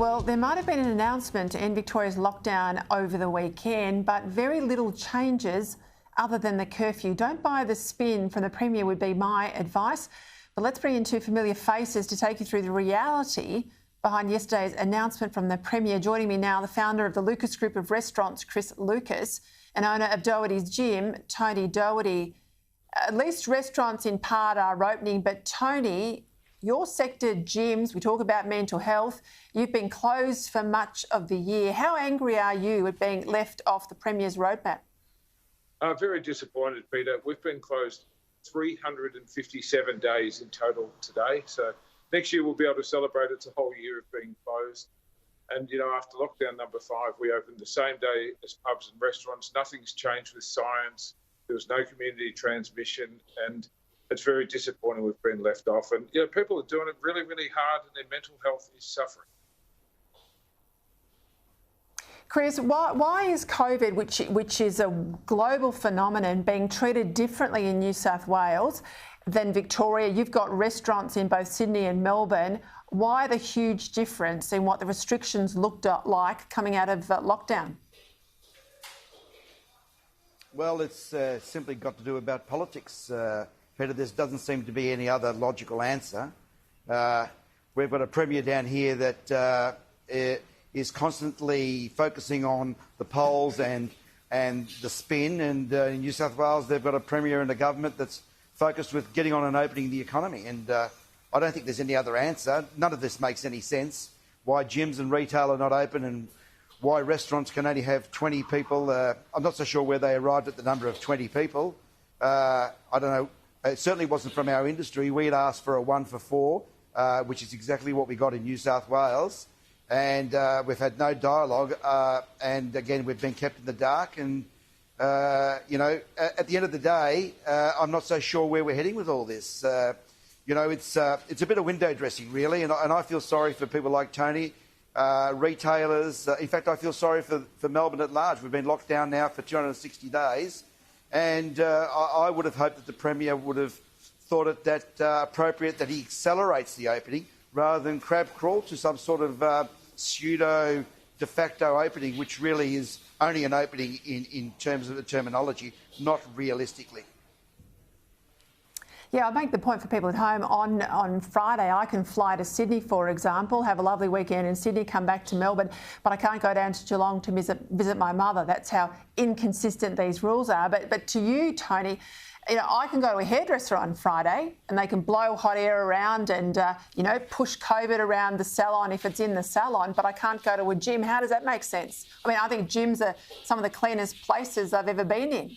Well, there might have been an announcement to end Victoria's lockdown over the weekend, but very little changes other than the curfew. Don't buy the spin from the Premier would be my advice. But let's bring in two familiar faces to take you through the reality behind yesterday's announcement from the Premier. Joining me now, the founder of the Lucas Group of Restaurants, Chris Lucas, and owner of Doherty's Gym, Tony Doherty. At least restaurants in part are opening, but Tony, your sector, gyms, we talk about mental health, you've been closed for much of the year. How angry are you at being left off the Premier's roadmap? Very disappointed, Peter. We've been closed 357 days in total today. So next year we'll be able to celebrate it's a whole year of being closed. And, you know, after lockdown number 5, we opened the same day as pubs and restaurants. Nothing's changed with science. There was no community transmission, and it's very disappointing we've been left off. And, you know, people are doing it really, really hard, and their mental health is suffering. Chris, why is COVID, which is a global phenomenon, being treated differently in New South Wales than Victoria? You've got restaurants in both Sydney and Melbourne. Why the huge difference in what the restrictions looked like coming out of lockdown? Well, it's simply got to do about politics, Peter. There doesn't seem to be any other logical answer. We've got a Premier down here that is constantly focusing on the polls and the spin, and in New South Wales they've got a Premier and a government that's focused with getting on and opening the economy, and I don't think there's any other answer. None of this makes any sense. Why gyms and retail are not open, and why restaurants can only have 20 people. I'm not so sure where they arrived at the number of 20 people. I don't know. It certainly wasn't from our industry. We had asked for a 1 for 4, which is exactly what we got in New South Wales. And we've had no dialogue. And again, we've been kept in the dark. And, you know, at the end of the day, I'm not so sure where we're heading with all this. You know, it's a bit of window dressing, really. And I feel sorry for people like Tony. Retailers. In fact, I feel sorry for Melbourne at large. We've been locked down now for 260 days, and I would have hoped that the Premier would have thought it that appropriate that he accelerates the opening rather than crab crawl to some sort of pseudo de facto opening, which really is only an opening in terms of the terminology, not realistically. Yeah, I'll make the point for people at home. On Friday, I can fly to Sydney, for example, have a lovely weekend in Sydney, come back to Melbourne, but I can't go down to Geelong to visit my mother. That's how inconsistent these rules are. But to you, Tony, you know, I can go to a hairdresser on Friday and they can blow hot air around and, you know, push COVID around the salon if it's in the salon, but I can't go to a gym. How does that make sense? I mean, I think gyms are some of the cleanest places I've ever been in.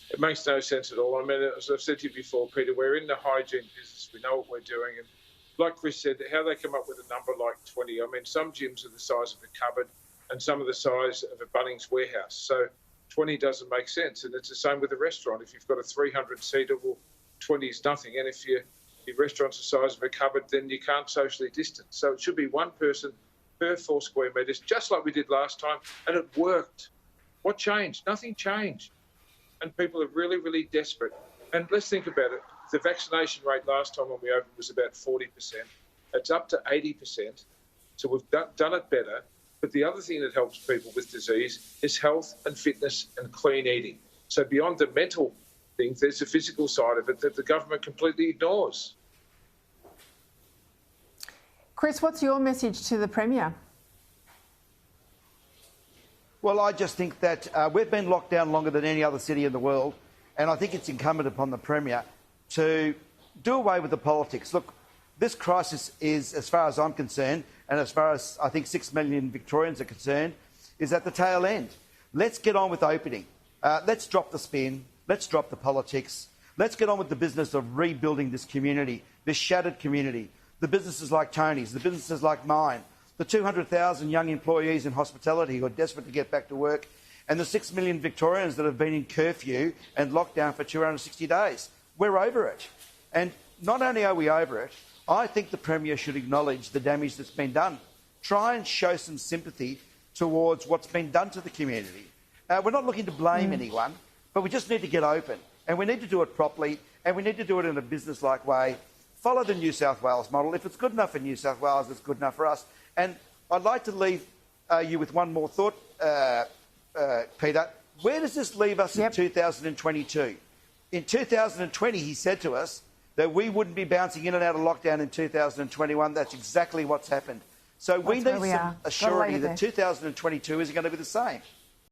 It makes no sense at all. I mean, as I've said to you before, Peter, we're in the hygiene business. We know what we're doing. And like Chris said, how they come up with a number like 20. I mean, some gyms are the size of a cupboard and some are the size of a Bunnings warehouse. So 20 doesn't make sense. And it's the same with a restaurant. If you've got a 300-seater, well, 20 is nothing. And if your restaurant's the size of a cupboard, then you can't socially distance. So it should be one person per 4 square metres, just like we did last time. And it worked. What changed? Nothing changed. And people are really, really desperate. And let's think about it. The vaccination rate last time when we opened was about 40%. It's up to 80%. So we've done it better. But the other thing that helps people with disease is health and fitness and clean eating. So beyond the mental thing, there's the physical side of it that the government completely ignores. Chris, what's your message to the Premier? Well, I just think that we've been locked down longer than any other city in the world, and I think it's incumbent upon the Premier to do away with the politics. Look, this crisis is, as far as I'm concerned, and as far as I think 6 million Victorians are concerned, is at the tail end. Let's get on with opening. Let's drop the spin. Let's drop the politics. Let's get on with the business of rebuilding this community, this shattered community, the businesses like Tony's, the businesses like mine, the 200,000 young employees in hospitality who are desperate to get back to work, and the 6 million Victorians that have been in curfew and lockdown for 260 days. We're over it. And not only are we over it, I think the Premier should acknowledge the damage that's been done. Try and show some sympathy towards what's been done to the community. We're not looking to blame anyone, but we just need to get open. And we need to do it properly, and we need to do it in a business-like way. Follow the New South Wales model. If it's good enough for New South Wales, it's good enough for us. And I'd like to leave you with one more thought, Peter. Where does this leave us in 2022? In 2020, he said to us that we wouldn't be bouncing in and out of lockdown in 2021. That's exactly what's happened. So we need some assurity that 2022 isn't going to be the same.